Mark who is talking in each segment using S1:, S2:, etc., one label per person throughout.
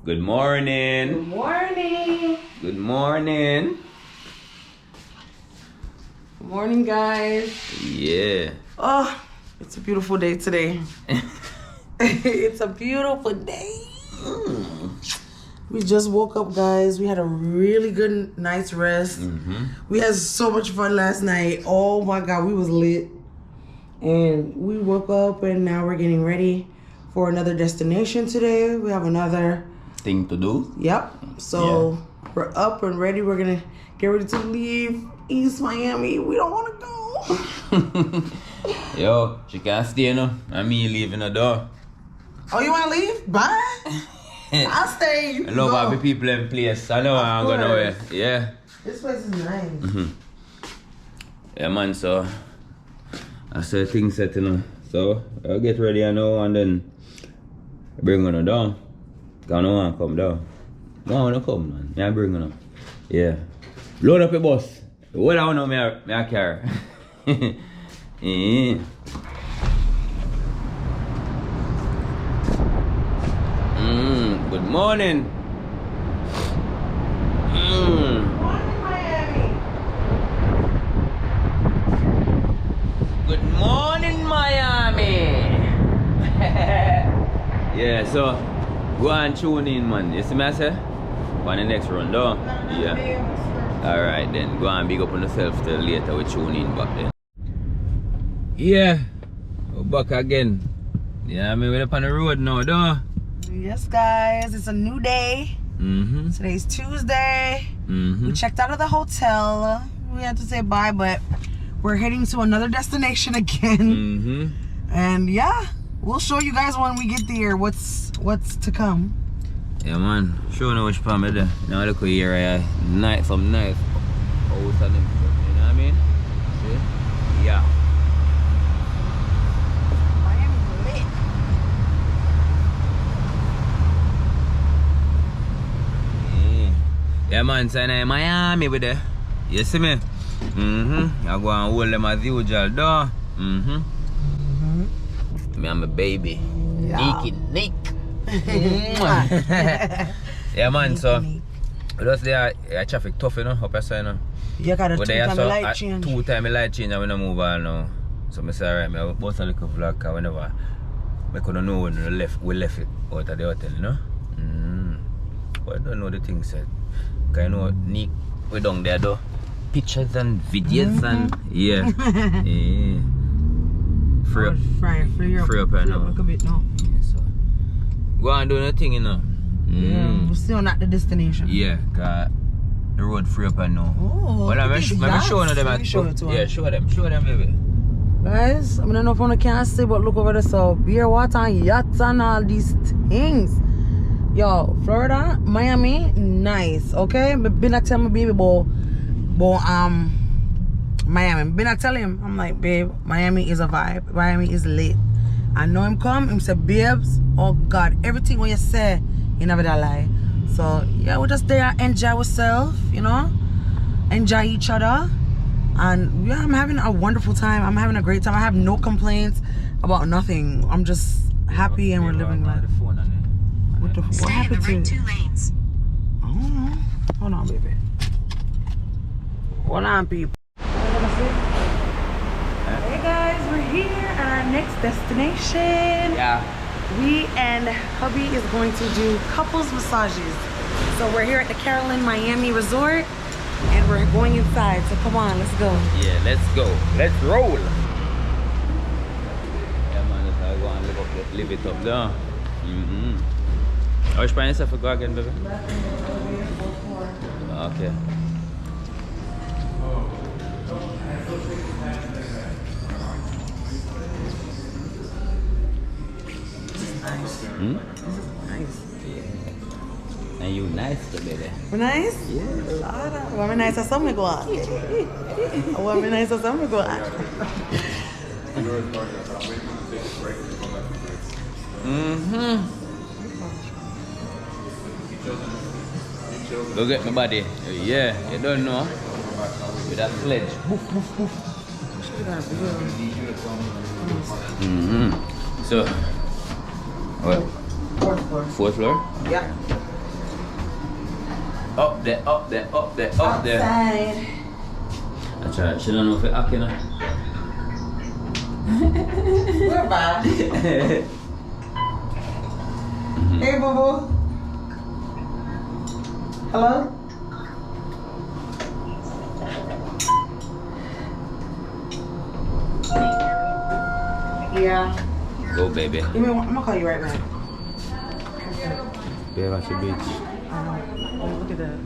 S1: Good morning.
S2: Good morning.
S1: Good morning.
S2: Good morning, guys.
S1: Yeah.
S2: Oh, it's a beautiful day today. It's a beautiful day. We just woke up, guys. We had a really good night's rest. We had so much fun last night. Oh my God, we was lit. And we woke up and now we're getting ready for another destination today. We have another
S1: thing to do.
S2: Yep. So we're up and ready. We're gonna get ready to leave East Miami. We don't want to go.
S1: Yo, she can't stay no. I mean, leaving the door.
S2: Oh, you want to leave? Bye. I'll stay. You
S1: I love having people in place. I know I'm going nowhere. Yeah.
S2: This place is nice.
S1: Yeah, man. So I saw things set, you know. So I'll get ready, I know, and then bring her down. I don't want to come down. I don't want to come, man. I bring her down. Yeah. Load up your bus. What I know, me I carry. Yeah. Good morning.
S2: Morning, Miami.
S1: Good morning, Miami. Yeah, so go and tune in, man. You see me, I say? On the next run, though. Yeah. Alright, then go and big up on yourself till later we tune in back then. Yeah, we're back again. Yeah, I mean, we're up on the road now, though.
S2: Yes, guys, it's a new day. Today's Tuesday. We checked out of the hotel. We had to say bye, but we're heading to another destination again. And yeah, we'll show you guys when we get there what's to come.
S1: Yeah, man. Show me which part there. Now look here, night from night. Oh, you know what I mean? See? Yeah. Yeah, man, so in Miami with the, you see me? I go and hold them as usual, though. Me and my baby. Nique. Yeah, man, so just there, traffic tough, you know, up here, you know.
S2: You got a two-time light change.
S1: Two-time light change, and we don't move on now. So I say, alright, I bought a little vlog, because whenever I couldn't know when we left it out of the hotel, you know. But I don't know the thing said. Cause you know, Nique, we down there though. Pictures and videos and yeah. Free up right now.
S2: Look a bit now.
S1: Yeah, so go and do the thing, you know.
S2: Yeah, we're still not the destination.
S1: Yeah, cause the road free up right now.
S2: Oh,
S1: well, I'm showing them at
S2: show
S1: them, baby.
S2: Guys, I don't know if I can say, but look over there, so beer, water, and yachts and all these things. Yo, Florida, Miami, nice, okay? But been I tell my baby about Miami. Been I tell him, I'm like, babe, Miami is a vibe. Miami is lit. I know him come, him say, babes, oh God, everything what you say, you never that lie. So yeah, we're just there, enjoy ourselves, you know, enjoy each other. And yeah, I'm having a wonderful time. I'm having a great time. I have no complaints about nothing. I'm just happy and we're living life. What the fuck happened to it? 2 lanes. Oh, hold on, baby. Hold on, people. Hey guys, we're here at our next destination.
S1: Yeah.
S2: We and hubby is going to do couples massages. So we're here at the Carolyn Miami Resort and we're going inside. So come on, let's go.
S1: Yeah, let's go. Let's roll. Yeah, man, let's go and live it up there. How much price for go again, baby? Okay.
S2: This is nice. This is nice.
S1: Yeah. And you nice, baby.
S2: We're nice?
S1: Yeah.
S2: We're nice as some go on. We're nice as some go on.
S1: Go get my body. Yeah, you don't know. With that sledge. So, what?
S2: Fourth floor.
S1: Fourth floor?
S2: Yeah.
S1: Up there, up there, up there, up there.
S2: Outside.
S1: I tried. She don't know if it's acting.
S2: We're back. Hey, boo boo. Hello? Yeah.
S1: Go, baby.
S2: Give me one. I'm gonna call you right back.
S1: Baby, at the beach.
S2: Oh, look at that.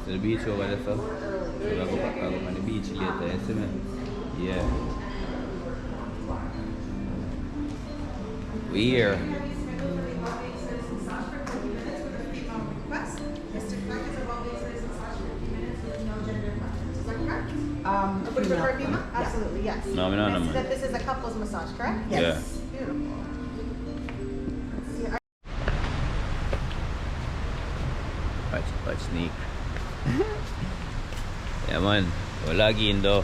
S1: So the beach over there, so we'll go back on the beach later, you see me? Yeah. We here.
S3: Absolutely, yes.
S1: No, I'm not.
S3: That this is a couples massage, correct?
S1: Yes. Yeah.
S3: Beautiful.
S1: Watch Nique. Yeah, man. We're logging though.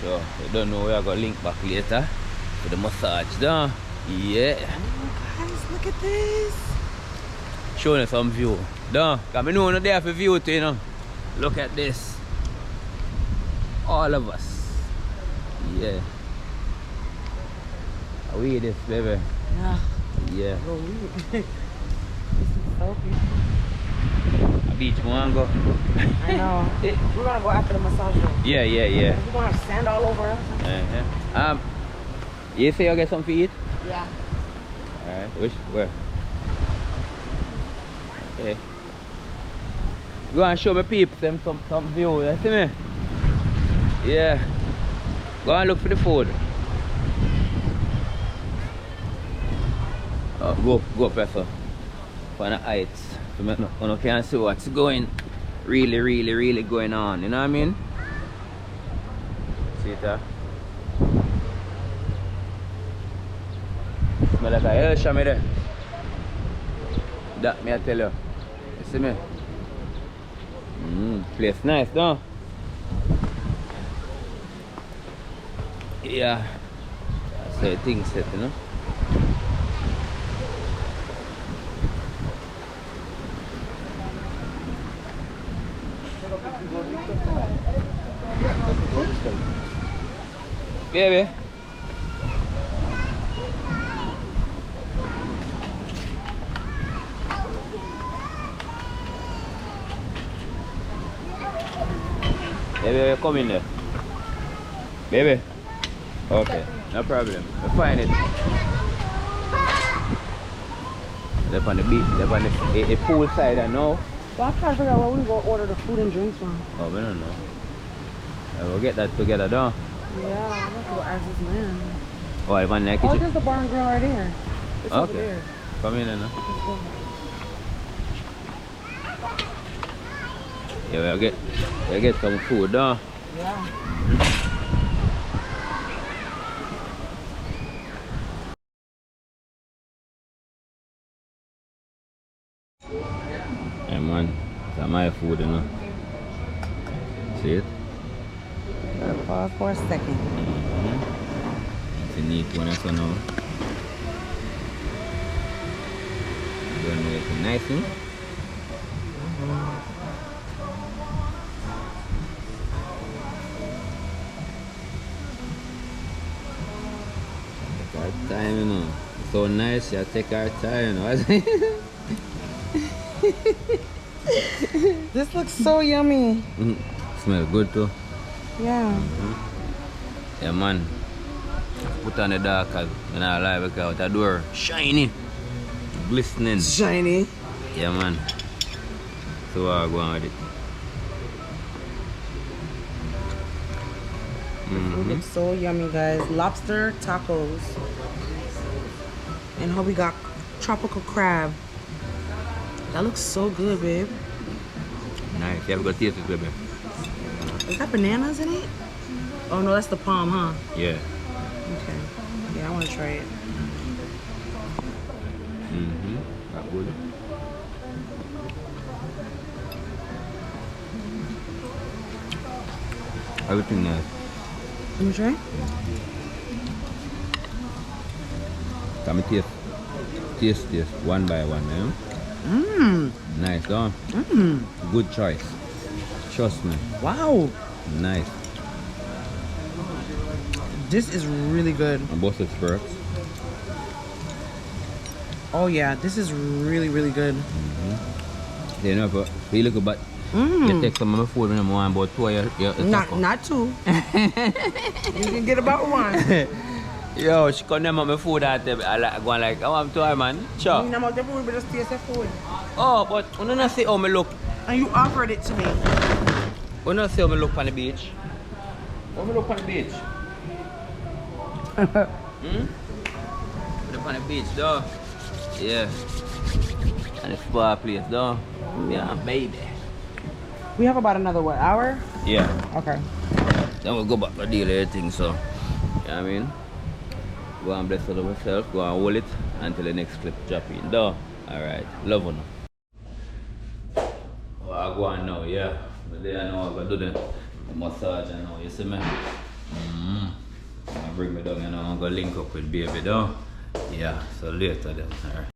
S1: So, we don't know where I'm going to link back later for the massage, though. Yeah.
S2: Oh, guys, look at this.
S1: Showing you some view. Though, because I know you're there for view too, you know. Look at this. All of us. Yeah. How we this, baby?
S2: Yeah.
S1: Yeah.
S2: Oh, this is so beautiful.
S1: A beach, we want to go?
S2: I know. We're gonna go after the massage room.
S1: Yeah.
S2: We're gonna have sand all over us.
S1: You say you get something to eat?
S2: Yeah.
S1: Alright, where? Okay. Go and show my peeps them some view, you see me? Yeah. Go and look for the food. Go up there, for the heights. So you can see what's really going on, you know what I mean? See it there? Smell like a hell show me there. That me I tell you. You see me? Place nice, no? Yeah. That's how things set, you know? Baby. Baby, come in there. Baby. Okay, no problem. We'll find it. They're on the beach, they're on the pool side, I know.
S2: Well, I'm trying to figure out where we go order the food and drinks from.
S1: Oh, we don't know. We'll get that together, though.
S2: Yeah, I'm gonna go ask this man.
S1: Oh, I want to
S2: Oh, there's the bar and grill right there. It's over
S1: okay.
S2: there.
S1: Come in, no? Yeah, we'll get some food, though.
S2: Yeah.
S1: Hey, man. That's my food, you know. See it?
S2: Gotta pause for a second.
S1: It's a neat one, so now. Gonna make it nice, huh? Take our time, you know. It's so nice, you take our time, you know.
S2: This looks so yummy.
S1: Smell good too.
S2: Yeah.
S1: Yeah, man. Put on the dark because I'm not alive because the door shiny, glistening.
S2: Shiny.
S1: Yeah, man. So I'll go on with it.
S2: It looks so yummy, guys. Lobster tacos. And we got tropical crab. That looks so good, babe.
S1: Nice. You have to go taste it, baby.
S2: Is that bananas in it? Oh no, that's the palm, huh?
S1: Yeah.
S2: Okay. Yeah, I want to try it.
S1: That good. Everything nice.
S2: Let me try.
S1: Come taste one by one, man.
S2: Mmm.
S1: Nice, huh?
S2: Mmm.
S1: Good choice. Trust me.
S2: Wow.
S1: Nice.
S2: This is really good.
S1: And both its first.
S2: Oh yeah, this is really, really good.
S1: You know, but you look but you take some of my food and I'm one about two
S2: Not two. You can get about one.
S1: Yo, she couldn't name my food at them. I go like, I want to man. Sure.
S2: You know the food, but just taste the food.
S1: Oh, but you don't see how me look.
S2: And you offered it to me.
S1: You don't see how me look on the beach. How me look on the beach? Look on the beach, though. Yeah. And the spa place, though. Yeah, baby.
S2: We have about another what, hour?
S1: Yeah.
S2: Okay.
S1: Then we'll go back to deal everything, so. You know what I mean? Go and bless it myself, go and hold it until the next clip drop in. Though. Alright. Love you. Oh, I go on now, yeah. But there I know I gotta do the massage and now, you see me? Bring me down, you know, I'm gonna link up with baby though. Yeah, so later then. Alright.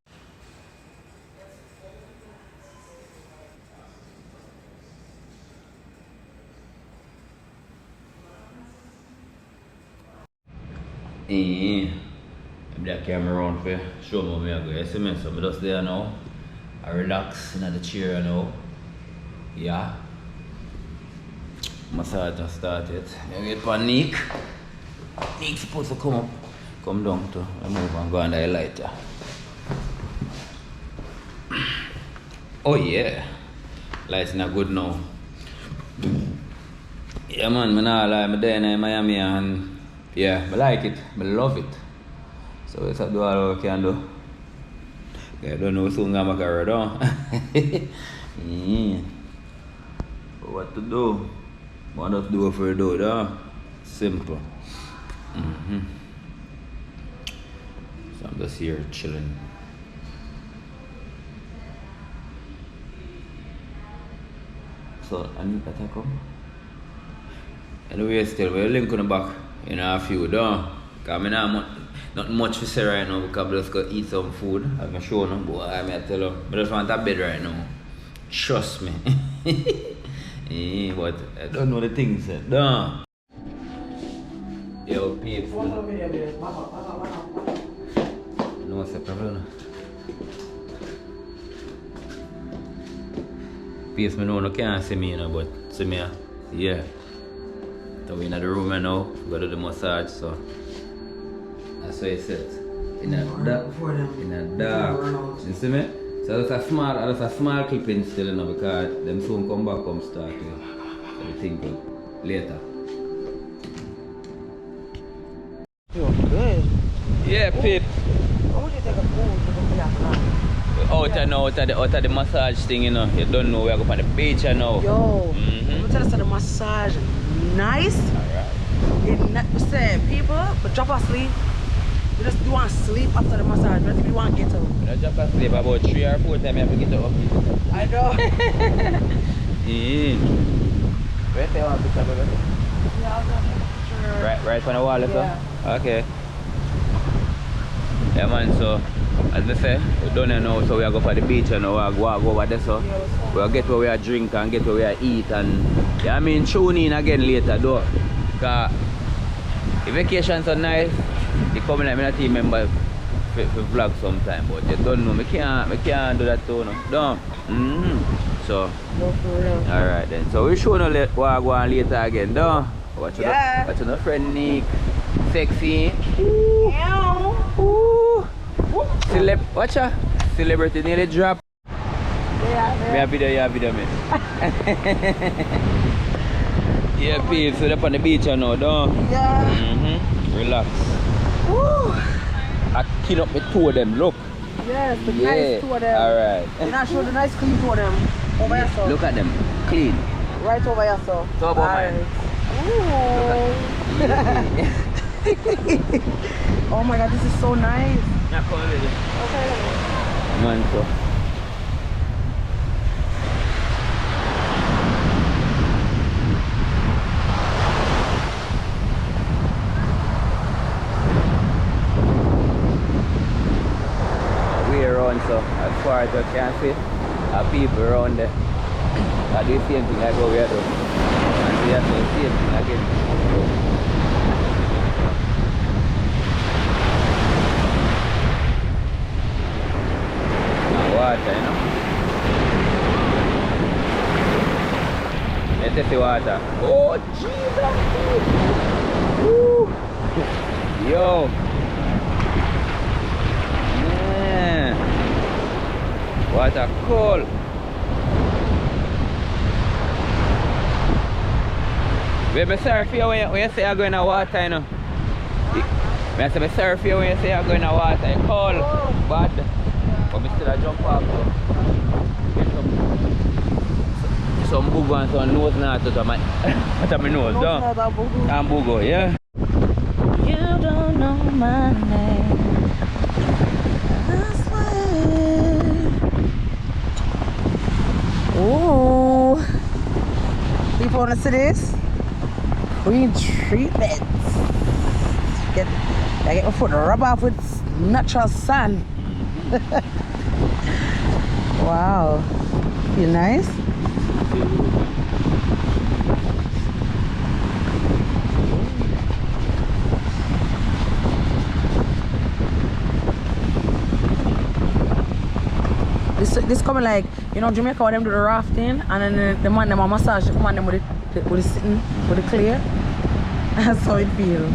S1: I'm that camera around for show me where I go. You see me? So I'm just there now. I relax in the chair now. Yeah. Massage just started. I wait for Nique. Nique's supposed to come up. Come down to move and go under the light. Yeah. Oh yeah. Light's not good now. Yeah man, I'm not lie, I'm there in Miami and yeah, I like it, I love it. So it's do all I can do. I don't know soon I'm gonna go What to do? What to do for do though? Simple. So I'm just here chilling. So I need to come. Anyway, still we're linking the back in a few though. Cause I not much to say right now because I'm just gonna eat some food. I'm gonna show them, boy, I tell you. I just want a bed right now. Trust me. Yeah, but I don't know the things. No. Yo, peeps. No, what's the problem? Peeps, me know no can't see me, you know, but see me, yeah. So we're in the room right now, we go to the massage, so that's why it sits. In a dark. You see me? So that's a small clipping still, you know, because them soon come back, come start, you know. So we think later.
S2: You're good.
S1: Yeah, Pip.
S2: Why would you take a food to go
S1: Out of the massage thing, you know. You don't know, we're going to the beach, you know.
S2: Yo, I'm tell us the massage nice.
S1: Alright.
S2: It say people, but drop asleep. You want to sleep after the massage, but if you want to get up.
S1: I drop asleep about 3 or 4 times, I have to get up.
S2: I know.
S1: Yeah. Where do you want to put up? Right on the wall, yeah. Okay. Yeah man, so as I say, we're done here now, so we are go for the beach and we'll go over there, so we'll get where we are drink and get where we are eat and yeah, I mean tune in again later though. Cause the vacation's so nice, you come in and I'm a team member for vlog sometime, but you don't know, I can't do that too, no. Don't. So
S2: No, for real.
S1: alright then. So we'll show you what we'll go on later again though. Watch your friend Nique. Sexy. Ooh. Ooh. Watch her. Celebrity nearly drop.
S2: Yeah.
S1: We have video, man. Yeah, peeps, so up on the beach now, though.
S2: Yeah.
S1: Relax.
S2: Woo.
S1: I clean up my two of them, look.
S2: Yes, the nice two of them.
S1: Alright.
S2: And I show the nice clean two of them. Over here, so.
S1: Look at them, clean.
S2: Right over here, so.
S1: So about mine.
S2: Oh my god, this is so nice.
S1: Yeah, come with it.
S2: Okay.
S1: Man, so. park, you can see people around there. I do the same thing like what we are doing. And we have to do the same thing again. Now water, you know. Let's take the water. Oh Jesus! Woo! Yo! Man! Water cold! Baby, sorry for you when you say you're going to water, you know. I say, sorry for you when you say you're going to water. It's cold, bad. But I still jump off. Get some bugo and some nose now out of my nose, though. And bugo, yeah.
S2: You don't know my name. I swear. Ooh. People want to see this? Green treatments. I get my foot rub off with natural sand. Wow. Feel nice? This coming like, you know, Jamaica where them do the rafting and then the man them a massage the man them with the sitting with the clear. That's how it feel.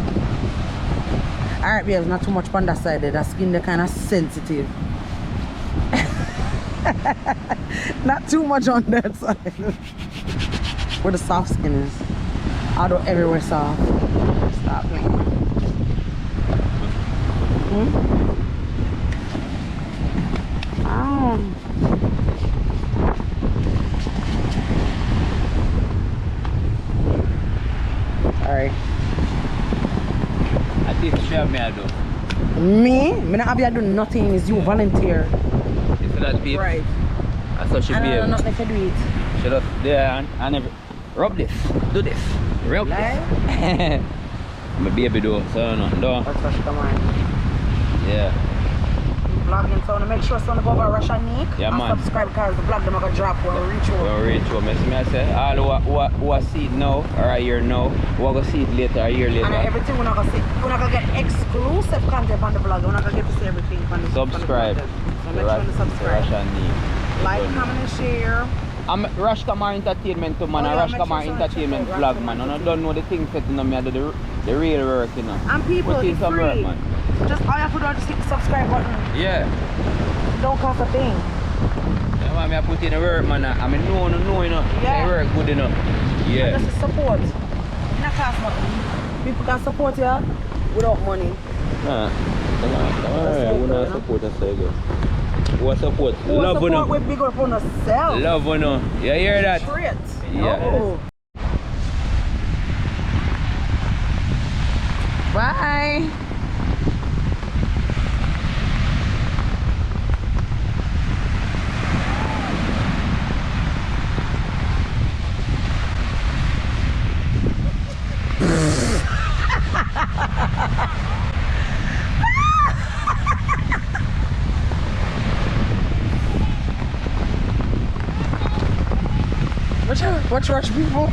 S2: Alright babes, not too much on that side there. That skin they kinda sensitive. Not too much on that side. Where the soft skin is. Although everywhere soft. Stop playing. Oh. Alright.
S1: I think she have me I do.
S2: Me? Me not have you do nothing, it's you volunteer.
S1: You see that babe?
S2: Right.
S1: That's how she be.
S2: I don't know nothing if you do it.
S1: She just there and every, rub this, do this, rub this. My baby do, so nothing do.
S2: That's RASHKAMAR.
S1: Yeah.
S2: Vlogging, so I want to make sure someone go over Rash Nique
S1: yeah,
S2: and
S1: man.
S2: subscribe because the vlog them are going to drop when we reach home.
S1: When we reach home, I say, all who see it now or a year now, we're going to see it later, a year later.
S2: And everything we're not going to see. We're not going to get exclusive content on the vlog. We're not going to get to see everything on the
S1: subscribe.
S2: So make sure to subscribe. Like, comment and share.
S1: I'm RASHKAMAR Entertainment too, man. RASHKAMAR Entertainment vlog, man. I don't know the things that you know, me I do the real work, you know.
S2: And people,
S1: put in
S2: it's
S1: some
S2: free.
S1: work, man.
S2: Just all you have to do is just hit the subscribe button.
S1: Yeah.
S2: Don't cost a thing.
S1: Yeah, man, I put in the work, man. I mean, no, you know.
S2: Yeah.
S1: The work good enough. Yeah.
S2: And just support. It's not cost nothing. People can support you without money.
S1: Nah. Alright, we not support us again. What support?
S2: Who
S1: love
S2: support
S1: no.
S2: we big up on ourselves.
S1: Love no. You hear that?
S2: Straight.
S1: Yeah.
S2: Oh. Bye. Watch Rush people.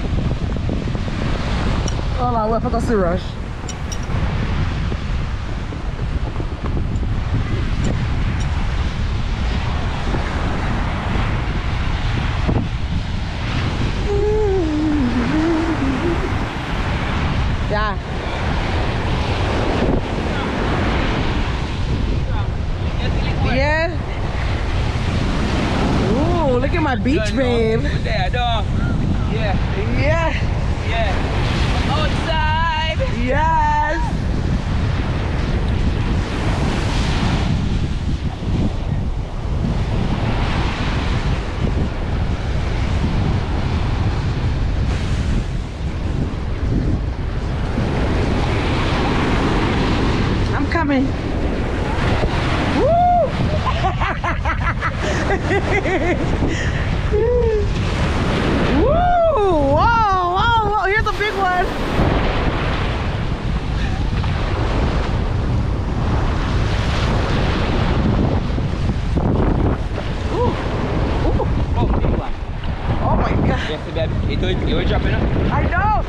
S2: Hold on, wait for us to Rush. Yeah. Yeah. Ooh, look at my beach, babe.
S1: There, dog. Yeah.
S2: Yeah.
S1: Yeah. Outside.
S2: Yes. I'm coming. Woo! Woo! Whoa, whoa, whoa, here's a big one.
S1: massive. You will drop it now?
S2: I know!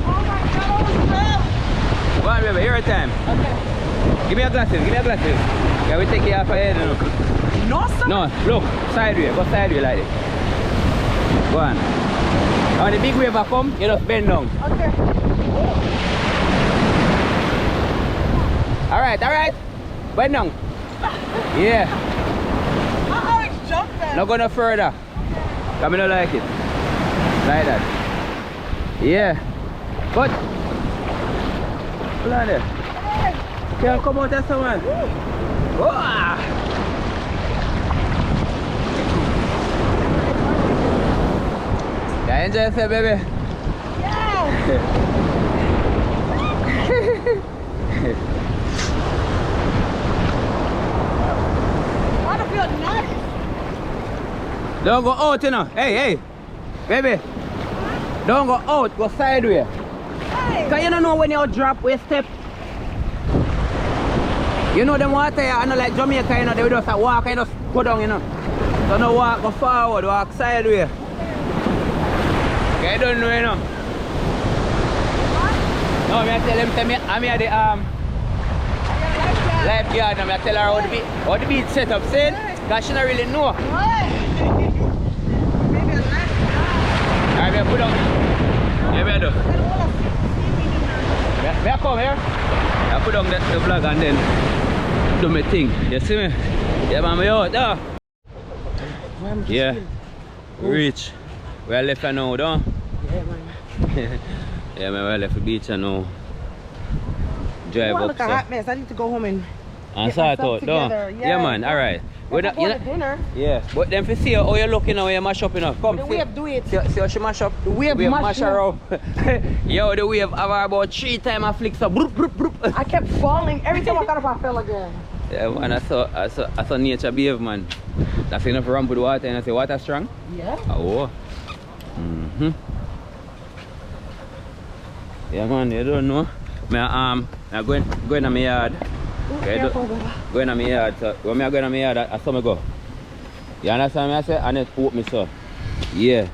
S2: Oh my God,
S1: Go on, baby, your time.
S2: okay.
S1: Give me your glasses, Yeah, we take you off your head.
S2: No, sir.
S1: No, look, sideway, go sideway like this. Go on. When the big wave come, you just bend down.
S2: Okay.
S1: Alright. Bend down. Yeah.
S2: Oh, it's jumping.
S1: Not go no further. Come I don't like it. Like that. Yeah. But hold on there. Can't come out of someone. Oh. Yeah, enjoy yourself, baby.
S2: Yeah. I feel nice.
S1: Don't go out, you know. Hey. Baby. Don't go out, go sideway.
S2: Hey.
S1: Because you don't know when you drop, where you step. You know them water here, I know like Jamaica, you know, they would just walk and just go down, you know. So no walk, go forward, walk sideway. Okay, you don't know, you know. No, I tell him, I'm here the lifeguard, and I tell her how the beach set up, see? Because she don't really know. Alright, we put on. Yeah, we do. We come here. I put on the vlog and then do my thing. You see me? Yeah, man, we out there. Yeah. We reach. We are left now, though.
S2: Yeah, man.
S1: Yeah, man, we are left the beach now. Drive
S2: Oh,
S1: up.
S2: look, a hot mess. I need to go home and
S1: sort out, though.
S2: together.
S1: Yeah, man, alright.
S2: We're not going to dinner.
S1: Yeah, but then if you see how you're looking now, you mash up, you know. Come,
S2: The wave do it.
S1: See how she mash up?
S2: The wave
S1: mash her up. Yo, the wave have about 3 times I flick so broop, broop, broop.
S2: I kept falling. Every time I got up, I fell again.
S1: Yeah, man, I saw nature behave, man. That's enough run with water and I say, water strong?
S2: Yeah.
S1: Oh. Yeah, man, you don't know. I'm going to my yard. Okay, going to my yard. So when I go to my yard, I saw me go. You understand me? I say, and it put me so. Yeah.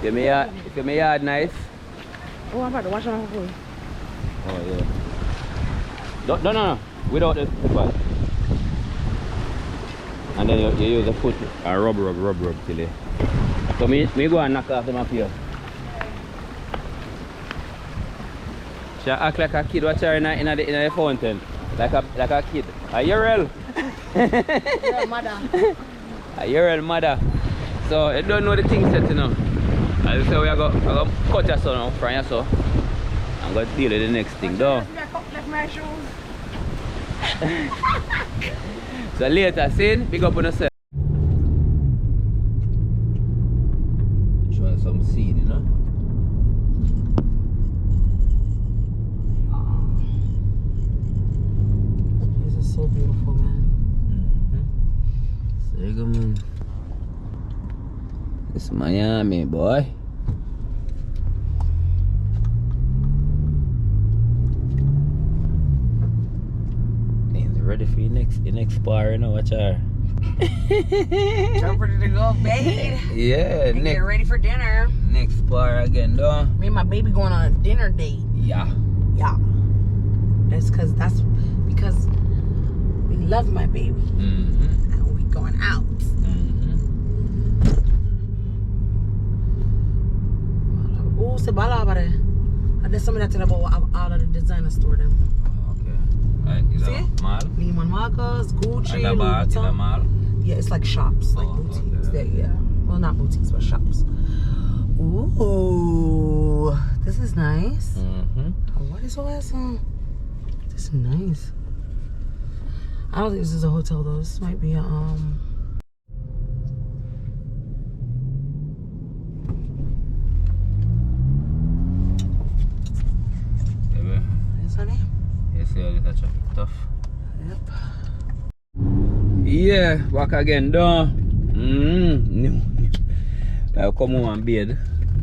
S1: If my yard nice.
S2: Oh, I'm about to wash my food.
S1: Oh, yeah. No. Without the foot. And then you use the foot and rub till it. So me go and knock off them up here. She act like a kid watch her in the fountain. Like a kid. A URL.
S2: Your mother.
S1: A URL mother. So you don't know the thing set, you know. As I say, we are going to cut your son out from your son. I'm going to deal with the next thing, though.
S2: Left my shoes.
S1: So later, see, big up on yourself. Showing some scene, you know.
S2: This is so beautiful, man.
S1: So you go, man. It's Miami, boy. Ready for your next bar, you know, watch her.
S2: I'm ready to go, babe.
S1: Yeah,
S2: And get ready for dinner.
S1: Next bar again, though.
S2: Me and my baby going on a dinner date.
S1: Yeah.
S2: That's because we love my baby. And we going out. Oh, se bala bare. There's something that tell about all of the designer store them.
S1: See? Mall?
S2: Neiman Marcus, Gucci,
S1: Like
S2: Louis Vuitton.
S1: Mall?
S2: Yeah, it's like shops, like boutiques.
S1: Okay.
S2: Yeah. Well, not boutiques, but shops. Ooh, this is nice. Oh, what is all that song? This is nice. I don't think this is a hotel though. This might be a Is that it?
S1: Yes, yeah, the traffic tough.
S2: Yep.
S1: Yeah, back again, though. I'll come home and bathe.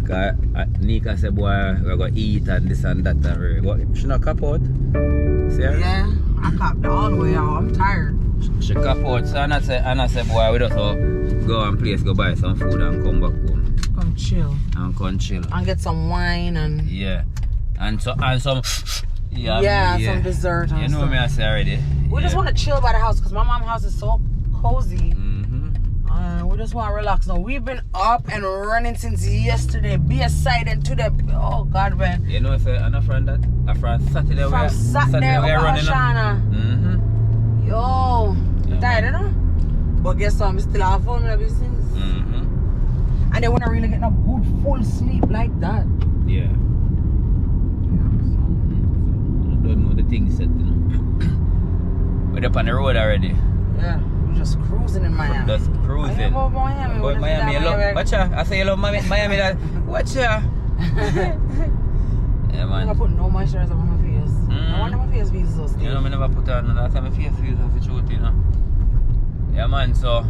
S1: Cause Niques said, boy, we're going to eat and this and that. And she not cap out. See her?
S2: Yeah, I copped all the way out. I'm tired.
S1: She cap out. So Anna said, boy, we just go and place, go buy some food and come back home.
S2: Come chill.
S1: And come chill.
S2: And get some wine and...
S1: Yeah. And some...
S2: Yeah, some dessert and
S1: you know
S2: stuff.
S1: me I say already.
S2: We just want to chill by the house because my mom's house is so cozy. We just want to relax now. We've been up and running since yesterday. Be a side and to the... Oh, God, man.
S1: You know if a friend that? A friend Saturday
S2: From Saturday
S1: we are running
S2: Shana. Yo,
S1: Yeah,
S2: tired, you know? But guess what? I'm still have fun with business. And then when I really get a good full sleep like that.
S1: Yeah. I don't know the thing set, you know. We're up on the road already.
S2: Yeah, we're just cruising in Miami.
S1: Just cruising.
S2: I love Miami.
S1: But Miami, you love, watch ya. I say you love Miami, that, watch ya. Yeah,
S2: I'm
S1: man.
S2: not put no moisturizer on my face. I wonder my face feels so still.
S1: You know, I never put on that time my face feels off the truth, you know. Yeah, man, so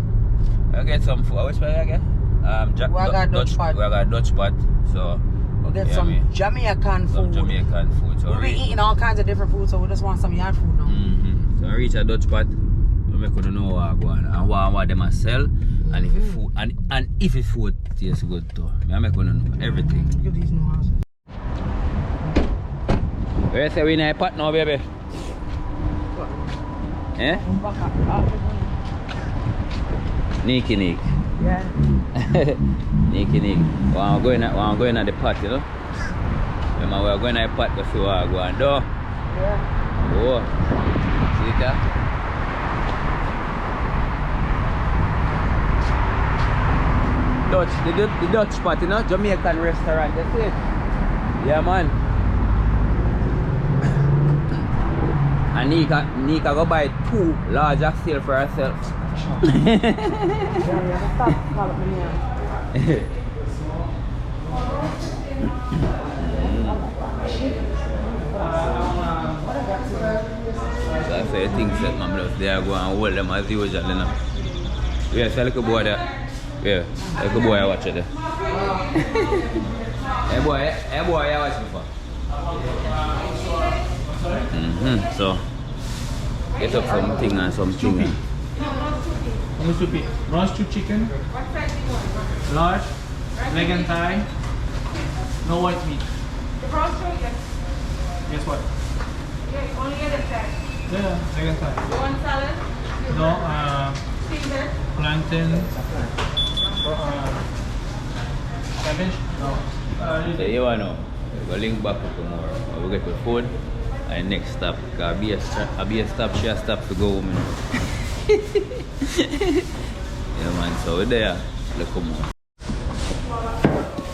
S1: I get some food. Which way I get?
S2: We got Dutch pot.
S1: We got Dutch pot, so
S2: We'll get some Jamaican food.
S1: Some Jamaican food. So
S2: We'll be eating all kinds of different food, so we just want some yard food now.
S1: So I reach a Dutch pot, we make them know what I go on and what them a sell, and if it food and if it food tastes good too. I make them know everything.
S2: Look at these new houses.
S1: Where say we in a pot now, baby? Eh? Nique.
S2: Yeah.
S1: Nique. I'm going at the pot, you know. Remember, we're going at the pot to see what I go and do.
S2: Yeah.
S1: Oh, see that? The Dutch pot, you know, Jamaican restaurant, that's it. Yeah, man. And Nique go buy 2 larger seal for herself. So I say things set my blood. They are going and hold them as usual, you know. Yeah, so like a boy there. Yeah, like a boy I watch it there. Hey boy, I watch before. So get up something and something.
S4: How much to be? Roast 2 chicken, large, leg and thigh, no white meat.
S3: The roast chicken.
S4: Guess what?
S3: Yeah, only get a set.
S4: Yeah, leg and thigh.
S3: One salad.
S4: No,
S3: Caesar.
S4: plantain, cabbage? No.
S1: So you want to know, we'll link back to tomorrow. We'll get the food and next stop. I'll be a stop, she a stop to go home. You know. Yeah man, so we're there. Look come on.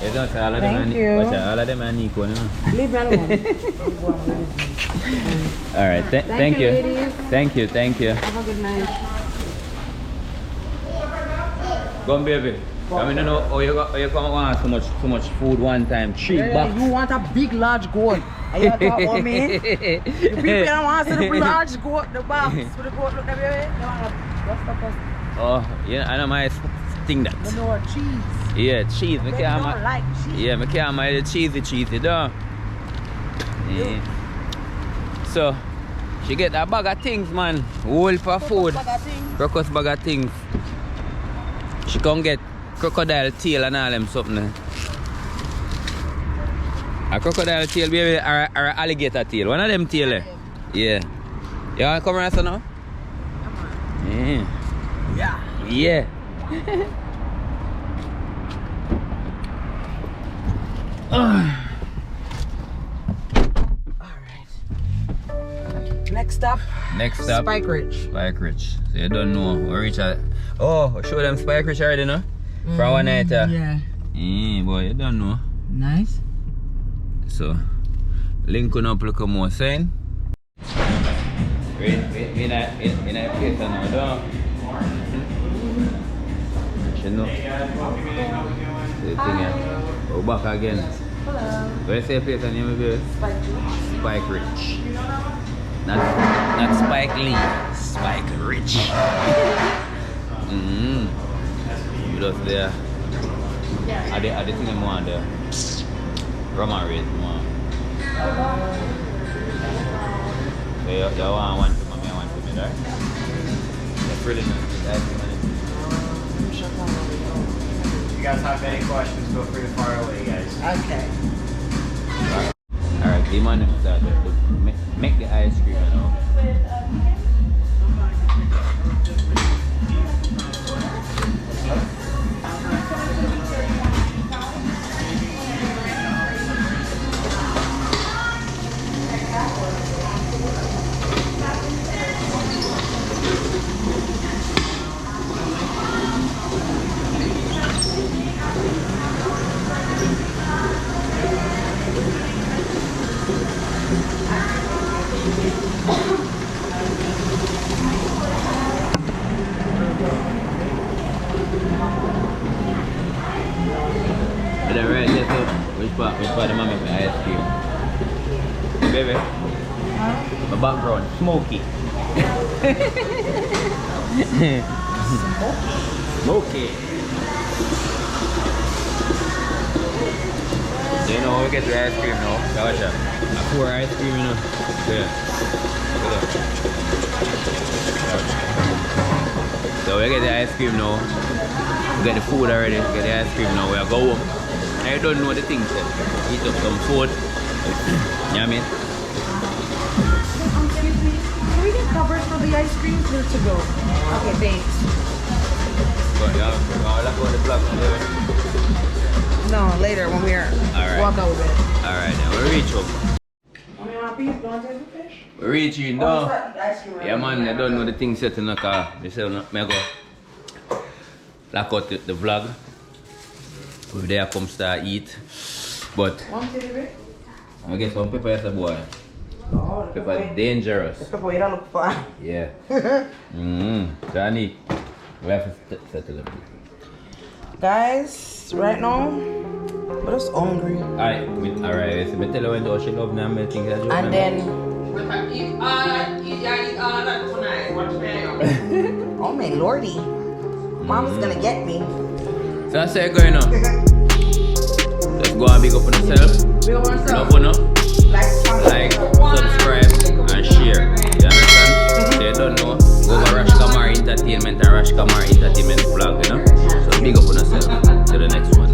S1: You don't say all of them
S2: Thank you.
S1: all of them are Nique, you know.
S2: Leave me alone.
S1: Alright, thank you.
S2: ladies.
S1: Thank you.
S2: Have a good night.
S1: Go on, baby. I mean, you know, you come want so much food one time. 3 bucks.
S2: You want a big, large goat. And you talk about me? The people don't want to see the large goat, the box. So the goat look that way. They want what's the first?
S1: Oh, yeah, I know my thing that.
S2: They know cheese.
S1: Yeah, cheese.
S2: They don't like cheese.
S1: Yeah, I can't mind the cheesy, though. Yeah. So, she get a bag of things, man. Whole for food. Crocus bag of things. She can get crocodile tail and all them something. A crocodile tail, baby, or an alligator tail. One of them tail. Yeah. You want to come around now? Yeah.
S2: Next stop. Spike Ridge.
S1: So you don't know. We reach out. Oh, show them Spike Ridge already, no? For one night.
S2: Yeah.
S1: Boy, you don't know.
S2: Nice.
S1: So, link on up, look more saying. Wait, in a place now, don't. You know. The thing here. We're back again.
S2: Hello.
S1: Where you say place and name baby? Spike Ridge. Not Spike Lee. Spike Ridge. You just there. Are the thing I'm on there? Roma rate more. So you want one to mommy, I want to me, right? That's pretty nice. That's
S5: If you guys have any questions, feel free to fire away, guys.
S2: Okay.
S1: alright, the man make the ice cream, you know. And then right there, so which part the man make my ice cream? Baby, my background, smoky. Smoky. So you know, we get the ice cream now. Watch that. I pour ice cream, you know. Yeah. So we get the ice cream now. We get the food already. We get the ice cream now. We are go home. I don't know the things yet. Eat up some food. You know what I mean?
S2: Can we get covers for the ice cream or to go? Okay, thanks.
S1: But yeah, I'll go on the vlog today.
S2: No, later when we're walk out with it.
S1: Alright, then we reach home.
S2: Mommy, want a piece? You want to take the fish?
S1: We reaching now. Yeah man, I don't know the things yet in the car. They say me go lock out the vlog. We there come start eat. But I guess some pepper is a boy.
S2: Oh,
S1: Pepper dangerous.
S2: the pepper you don't look fun.
S1: Yeah. Johnny, we have to settle it.
S2: Guys, right now, we're just hungry.
S1: Alright, so I tell you when she love now, I think that's
S2: And then, oh my lordy, Mom's gonna get me.
S1: So I say going on. Let's go and big up on yourself.
S2: We don't want
S1: No fun, no?
S2: like,
S1: Subscribe, and share. You understand? So you don't know, go over RASHKAMAR Entertainment and RASHKAMAR Entertainment vlog, you know? So big up on yourself. Till the next one.